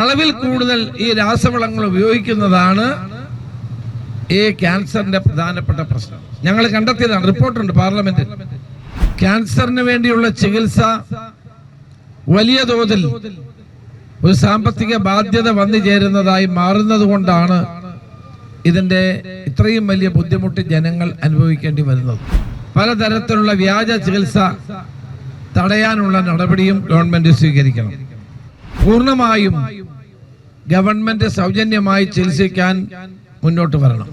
അളവിൽ കൂടുതൽ ഈ രാസവളങ്ങൾ ഉപയോഗിക്കുന്നതാണ് ഈ ക്യാൻസറിന്റെ പ്രധാനപ്പെട്ട പ്രശ്നം. ഞങ്ങൾ കണ്ടെത്തിയതാണ്, റിപ്പോർട്ടുണ്ട് പാർലമെന്റിൽ. ക്യാൻസറിന് വേണ്ടിയുള്ള ചികിത്സ വലിയ തോതിൽ ഒരു സാമ്പത്തിക ബാധ്യത വന്നു ചേരുന്നതായി മാറുന്നത് കൊണ്ടാണ് ഇതിന്റെ ഇത്രയും വലിയ ബുദ്ധിമുട്ട് ജനങ്ങൾ അനുഭവിക്കേണ്ടി വരുന്നത്. പലതരത്തിലുള്ള വ്യാജ ചികിത്സ തടയാനുള്ള നടപടിയും ഗവൺമെന്റ് സ്വീകരിക്കണം. പൂർണ്ണമായും ഗവൺമെന്റ് സൗജന്യമായി ചികിത്സിക്കാൻ മുന്നോട്ട് വരണം.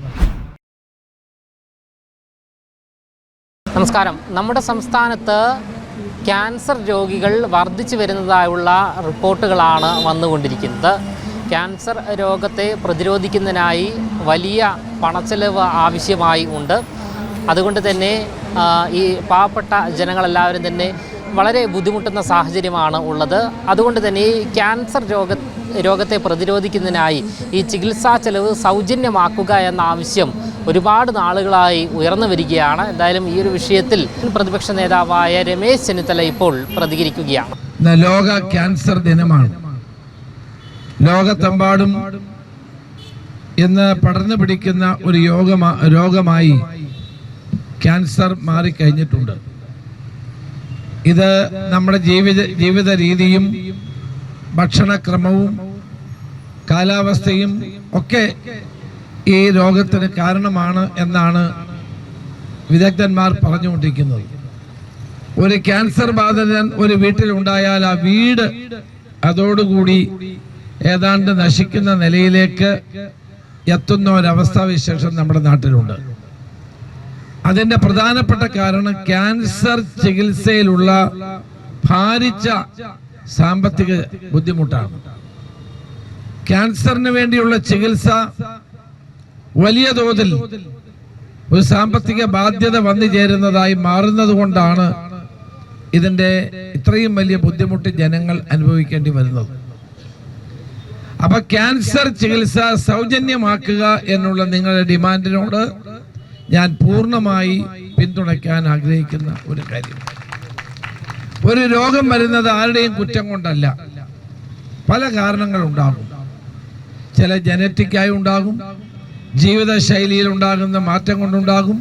നമസ്കാരം. നമ്മുടെ സംസ്ഥാനത്ത് ക്യാൻസർ രോഗികൾ വർദ്ധിച്ചു വരുന്നതായുള്ള റിപ്പോർട്ടുകളാണ് വന്നുകൊണ്ടിരിക്കുന്നത്. ക്യാൻസർ രോഗത്തെ പ്രതിരോധിക്കുന്നതിനായി വലിയ പണച്ചെലവ് ആവശ്യമായി ഉണ്ട്. അതുകൊണ്ട് തന്നെ ഈ പാവപ്പെട്ട ജനങ്ങളെല്ലാവരും തന്നെ വളരെ ബുദ്ധിമുട്ടുന്ന സാഹചര്യമാണ് ഉള്ളത്. അതുകൊണ്ട് തന്നെ ഈ ക്യാൻസർ രോഗത്തെ പ്രതിരോധിക്കുന്നതിനായി ഈ ചികിത്സാ ചെലവ് സൗജന്യമാക്കുക എന്ന ആവശ്യം ഒരുപാട് നാളുകളായി ഉയർന്നു വരികയാണ്. എന്തായാലും ഈ ഒരു വിഷയത്തിൽ പ്രതിപക്ഷ നേതാവായ രമേശ് ചെന്നിത്തല ഇപ്പോൾ പ്രതികരിക്കുകയാണ്. ലോക ക്യാൻസർ ദിനമാണ്. ലോകത്തെമ്പാടും ഇന്ന് പടർന്നു പിടിക്കുന്ന ഒരു രോഗമായി ക്യാൻസർ മാറിക്കഴിഞ്ഞിട്ടുണ്ട്. ഇത് നമ്മുടെ ജീവിത രീതിയും ഭക്ഷണക്രമവും കാലാവസ്ഥയും ഒക്കെ ഈ രോഗത്തിന് കാരണമാണ് എന്നാണ് വിദഗ്ധന്മാർ പറഞ്ഞുകൊണ്ടിരിക്കുന്നത്. ഒരു ക്യാൻസർ ബാധിതൻ ഒരു വീട്ടിലുണ്ടായാൽ ആ വീട് അതോടുകൂടി ഏതാണ്ട് നശിക്കുന്ന നിലയിലേക്ക് എത്തുന്ന ഒരവസ്ഥാവിശേഷം നമ്മുടെ നാട്ടിലുണ്ട്. അതിന്റെ പ്രധാനപ്പെട്ട കാരണം ക്യാൻസർ ചികിത്സയിലുള്ള ഭാരിച്ച സാമ്പത്തിക ബുദ്ധിമുട്ടാണ്. ക്യാൻസറിന് വേണ്ടിയുള്ള ചികിത്സ വലിയ തോതിൽ ഒരു സാമ്പത്തിക ബാധ്യത വന്നു ചേരുന്നതായി മാറുന്നത് കൊണ്ടാണ് ഇതിന്റെ ഇത്രയും വലിയ ബുദ്ധിമുട്ട് ജനങ്ങൾ അനുഭവിക്കേണ്ടി വരുന്നത്. അപ്പൊ ക്യാൻസർ ചികിത്സ സൗജന്യമാക്കുക എന്നുള്ള നിങ്ങളുടെ ഡിമാൻഡിനോട് ഞാൻ പൂർണ്ണമായി പിന്തുണയ്ക്കാൻ ആഗ്രഹിക്കുന്ന ഒരു കാര്യം. ഒരു രോഗം വരുന്നത് ആരുടെയും കുറ്റം കൊണ്ടല്ല. പല കാരണങ്ങളുണ്ടാകും. ചില ജനറ്റിക്കായി ഉണ്ടാകും, ജീവിതശൈലിയിൽ ഉണ്ടാകുന്ന മാറ്റം കൊണ്ടുണ്ടാകും,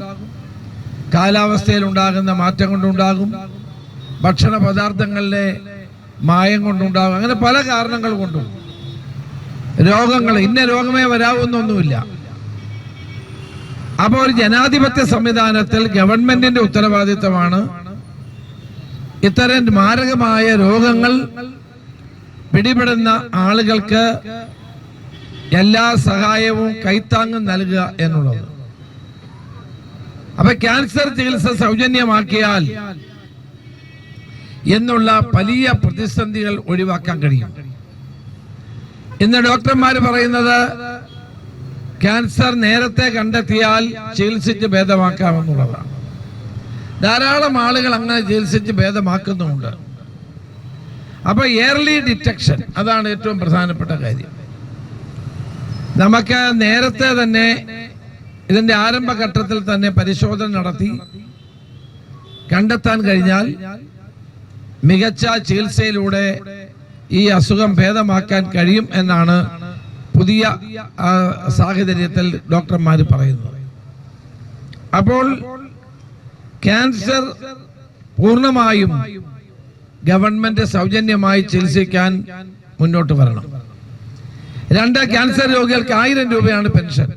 കാലാവസ്ഥയിൽ ഉണ്ടാകുന്ന മാറ്റം കൊണ്ടുണ്ടാകും, ഭക്ഷണ പദാർത്ഥങ്ങളിലെ മായം കൊണ്ടുണ്ടാകും. അങ്ങനെ പല കാരണങ്ങൾ കൊണ്ടും രോഗങ്ങൾ ഇന്ന രോഗമേ വരാവുന്നൊന്നുമില്ല. അപ്പോൾ ഒരു ജനാധിപത്യ സംവിധാനത്തിൽ ഗവൺമെന്റിന്റെ ഉത്തരവാദിത്തമാണ് ഇത്തരം മാരകമായ രോഗങ്ങൾ പിടിപെടുന്ന ആളുകൾക്ക് എല്ലാ സഹായവും കൈത്താങ്ങും നൽകുക എന്നുള്ളത്. അപ്പൊ ക്യാൻസർ ചികിത്സ സൗജന്യമാക്കിയാൽ എന്നുള്ള വലിയ പ്രതിസന്ധികൾ ഒഴിവാക്കാൻ കഴിയും. ഇന്ന് ഡോക്ടർമാർ പറയുന്നത് ക്യാൻസർ നേരത്തെ കണ്ടെത്തിയാൽ ചികിത്സിച്ച് ഭേദമാക്കാമെന്നുള്ളതാണ്. ധാരാളം ആളുകൾ അങ്ങനെ ചികിത്സിച്ച് ഭേദമാക്കുന്നുമുണ്ട്. അപ്പൊ ഏർലി ഡിറ്റക്ഷൻ അതാണ് ഏറ്റവും പ്രധാനപ്പെട്ട കാര്യം. നമുക്ക് നേരത്തെ തന്നെ ഇതിന്റെ ആരംഭഘട്ടത്തിൽ തന്നെ പരിശോധന നടത്തി കണ്ടെത്താൻ കഴിഞ്ഞാൽ മികച്ച ചികിത്സയിലൂടെ ഈ അസുഖം ഭേദമാക്കാൻ കഴിയും എന്നാണ് പുതിയ സാഹചര്യത്തിൽ ഡോക്ടർമാർ പറയുന്നത്. അപ്പോൾ ക്യാൻസർ പൂർണ്ണമായും ഗവൺമെന്റ് സൗജന്യമായി ചികിത്സിക്കാൻ മുന്നോട്ട് വരണം. 2 ക്യാൻസർ രോഗികൾക്ക് 1000 രൂപയാണ് പെൻഷൻ.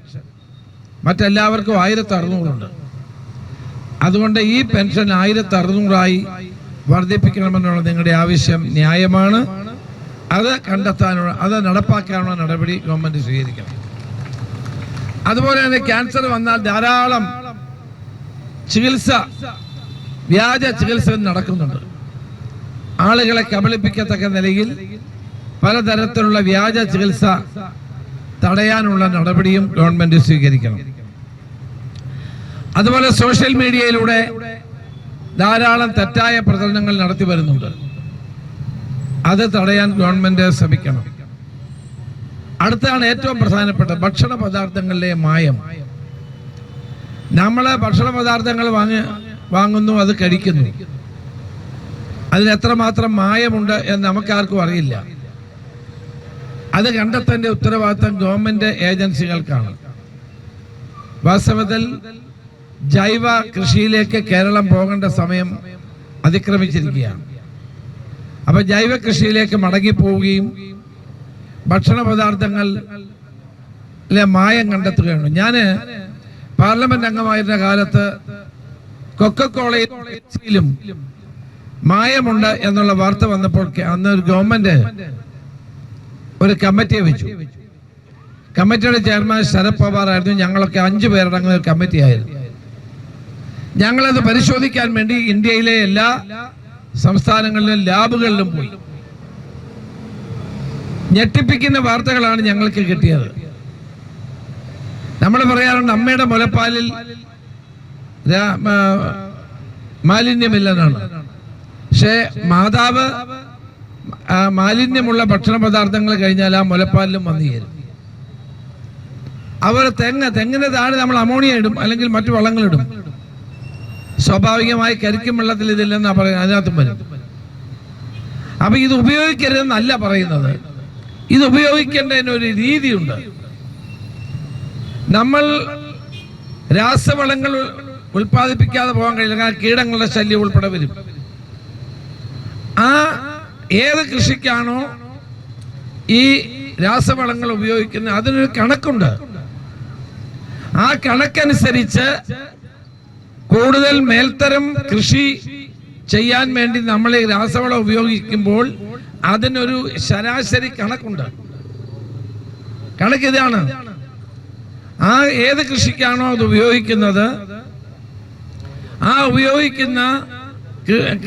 മറ്റെല്ലാവർക്കും 1600 ഉണ്ട്. അതുകൊണ്ട് ഈ പെൻഷൻ 1600 വർദ്ധിപ്പിക്കണമെന്നുള്ള നിങ്ങളുടെ ആവശ്യം ന്യായമാണ്. അത് കണ്ടെത്താനുള്ള, അത് നടപ്പാക്കാനുള്ള നടപടി ഗവൺമെന്റ് സ്വീകരിക്കണം. അതുപോലെ തന്നെ ക്യാൻസർ വന്നാൽ ധാരാളം വ്യാജ ചികിത്സ നടക്കുന്നുണ്ട്. ആളുകളെ കബളിപ്പിക്കത്തക്ക നിലയിൽ പലതരത്തിലുള്ള വ്യാജ ചികിത്സ തടയാനുള്ള നടപടിയും ഗവൺമെന്റ് സ്വീകരിക്കണം. അതുപോലെ സോഷ്യൽ മീഡിയയിലൂടെ ധാരാളം തെറ്റായ പ്രചരണങ്ങൾ നടത്തി വരുന്നുണ്ട്. അത് തടയാൻ ഗവൺമെന്റ് ശ്രമിക്കണം. അടുത്താണ് ഏറ്റവും പ്രധാനപ്പെട്ട ഭക്ഷണ പദാർത്ഥങ്ങളിലെ മായം. നമ്മള് ഭക്ഷണ പദാർത്ഥങ്ങൾ വാങ്ങുന്നു, അത് കഴിക്കുന്നു. അതിൽ എത്രമാത്രം മായമുണ്ട് എന്ന് നമുക്കാർക്കും അറിയില്ല. അത് കണ്ടെത്തേണ്ട ഉത്തരവാദിത്തം ഗവൺമെന്റ് ഏജൻസികൾക്കാണ്. വാസ്തവത്തിൽ ജൈവ കൃഷിയിലേക്ക് കേരളം പോകേണ്ട സമയം അതിക്രമിച്ചിരിക്കുകയാണ്. അപ്പൊ ജൈവ കൃഷിയിലേക്ക് മടങ്ങിപ്പോവുകയും ഭക്ഷണ പദാർത്ഥങ്ങളിലെ മായം കണ്ടെത്തുകയാണ്. ഞാന് പാർലമെന്റ് അംഗമായിരുന്ന കാലത്ത് കൊക്കക്കോളയിലും മായമുണ്ട് എന്നുള്ള വാർത്ത വന്നപ്പോൾ അന്ന് ഒരു ഗവൺമെന്റ് ഒരു കമ്മിറ്റിയെ വെച്ചു. കമ്മിറ്റിയുടെ ചെയർമാൻ ശരത് പവാർ ആയിരുന്നു. ഞങ്ങളൊക്കെ 5 പേരടങ്ങുന്ന ഒരു കമ്മിറ്റി ആയിരുന്നു. ഞങ്ങളത് പരിശോധിക്കാൻ വേണ്ടി ഇന്ത്യയിലെ എല്ലാ സംസ്ഥാനങ്ങളിലും ലാബുകളിലും പോയി. ഞെട്ടിപ്പിക്കുന്ന വാർത്തകളാണ് ഞങ്ങൾക്ക് കിട്ടിയത്. നമ്മൾ പറയാറുണ്ട് അമ്മയുടെ മുലപ്പാലിൽ മാലിന്യമില്ലെന്നാണ്. പക്ഷേ മാതാവ് മാലിന്യമുള്ള ഭക്ഷണ പദാർത്ഥങ്ങൾ കഴിഞ്ഞാൽ ആ മുലപ്പാലിലും വന്നു ചേരും. അവർ തെങ്ങിന് താഴെ നമ്മൾ അമോണിയ ഇടും, അല്ലെങ്കിൽ മറ്റു വളങ്ങളിടും. സ്വാഭാവികമായി കരിക്കും വെള്ളത്തിൽ ഇതില്ലെന്നാ പറയുന്നത്, അതിനകത്തും വരും. അപ്പൊ ഇത് ഉപയോഗിക്കരുതെന്നല്ല പറയുന്നത്, ഇത് ഉപയോഗിക്കേണ്ടതിനൊരു രീതിയുണ്ട്. നമ്മൾ രാസവളങ്ങൾ ഉൽപ്പാദിപ്പിക്കാതെ പോകാൻ കഴിയില്ല, കാരണം കീടങ്ങളുടെ ശല്യം ഉൾപ്പെടെ വരും. ആ ഏത് കൃഷിക്കാണോ ഈ രാസവളങ്ങൾ ഉപയോഗിക്കുന്നത് അതിനൊരു കണക്കുണ്ട്. ആ കണക്കനുസരിച്ച് കൂടുതൽ മേൽത്തരം കൃഷി ചെയ്യാൻ വേണ്ടി നമ്മൾ ഈ രാസവളം ഉപയോഗിക്കുമ്പോൾ അതിനൊരു ശരാശരി കണക്കുണ്ട്. കണക്ക് ഇതാണ്: ആ ഏത് കൃഷിക്കാണോ അത് ഉപയോഗിക്കുന്നത്, ആ ഉപയോഗിക്കുന്ന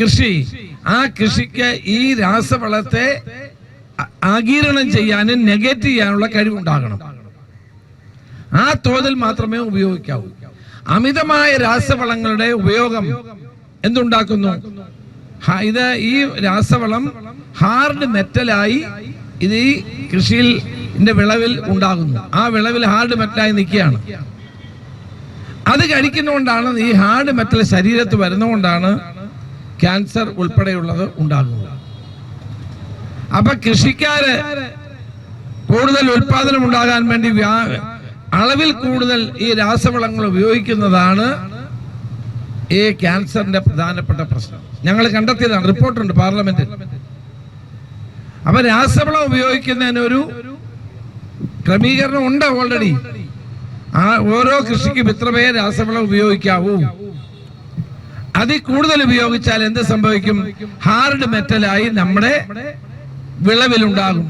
കൃഷി, ആ കൃഷിക്ക് ഈ രാസവളത്തെ ആഗിരണം ചെയ്യാനും നെഗറ്റ് ചെയ്യാനുള്ള കഴിവുണ്ടാകണം. ആ തോതിൽ മാത്രമേ ഉപയോഗിക്കാവൂ. അമിതമായ രാസവളങ്ങളുടെ ഉപയോഗം എന്തുണ്ടാക്കുന്നു? ഇത് ഈ രാസവളം ഹാർഡ് മെറ്റലായി ഇത് ഈ കൃഷിയിൽ വിളവിൽ ഉണ്ടാകുന്നു. ആ വിളവിൽ ഹാർഡ് മെറ്റലായി നിൽക്കുകയാണ്. അത് കഴിക്കുന്നതുകൊണ്ടാണ്, ഈ ഹാർഡ് മെറ്റൽ ശരീരത്ത് വരുന്നതുകൊണ്ടാണ് ക്യാൻസർ ഉൾപ്പെടെയുള്ളത് ഉണ്ടാകുന്നത്. അപ്പൊ കൃഷിക്കാര് കൂടുതൽ ഉൽപാദനം ഉണ്ടാകാൻ വേണ്ടി അളവിൽ കൂടുതൽ ഈ രാസവളങ്ങൾ ഉപയോഗിക്കുന്നതാണ് ഈ ക്യാൻസറിന്റെ പ്രധാനപ്പെട്ട പ്രശ്നം. ഞങ്ങൾ കണ്ടെത്തിയതാണ്, റിപ്പോർട്ടുണ്ട് പാർലമെന്റിൽ. അപ്പൊ രാസവളം ഉപയോഗിക്കുന്നതിനൊരു ക്രമീകരണം ഉണ്ട് ഓൾറെഡി. ആ ഓരോ കൃഷിക്കും ഇത്രമേ രാസവളം ഉപയോഗിക്കാവൂ. അതിൽ കൂടുതൽ ഉപയോഗിച്ചാൽ എന്ത് സംഭവിക്കും? ഹാർഡ് മെറ്റലായി നമ്മുടെ വിളവിലുണ്ടാകും.